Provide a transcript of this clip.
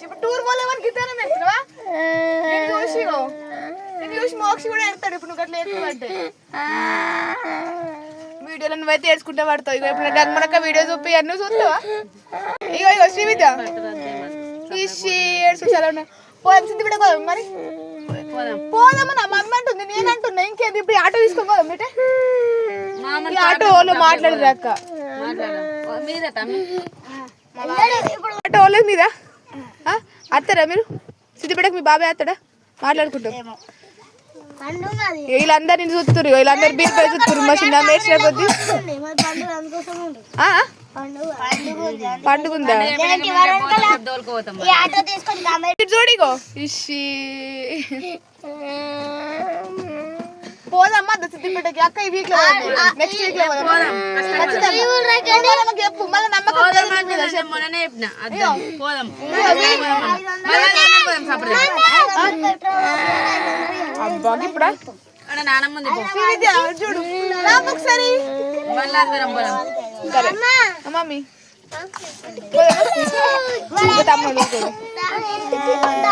ఇప్పుడు టూర్ పోలేమని గిట్టానే పెడుతున్నావా చూసి మోక్షి కూడా ఎడతాడు ఇప్పుడు నువ్వు అట్లా ఎత్తుకుంటే వీడియోలో నువ్వైతే ఏడ్చుకుంటా పడతావు. ఇక ఇప్పుడు గంగమనక్క వీడియో చూపి అన్నీ చూస్తావా? ఇగో శ్రీవిద్య ఏడ్చు చాలా పోదాం సిద్ధి బిడ్డ పోదాం మరి పోదామని మమ్మీ అంటుంది నేనంటున్నా ఇంకేంది ఇప్పుడు ఆటో తీసుకోపోదాం మీటే ఆటోలో మాట్లాడదు అక్క ఆటోలో మీద అత్తారా మీరు సిద్ధిపేటకు మీ బాబాయ్ అత్తాడా మాట్లాడుకుంటాం వీళ్ళందరూ నేను చూస్తున్నారు వీళ్ళందరూ బీర్ పై చూస్తున్నారు మా చిన్న మేడ్చిన కొద్ది పండుగ ఉందా చూడిగో ఇషి పోదమ్మా సిద్ధిపేటకి అక్క ఈ వీక్ లో నెక్స్ట్ వీక్ లో చెప్పు మళ్ళీ నమ్మకం ఇప్పుడు చూడు ఒకసారి మమ్మీ తమ్ముడు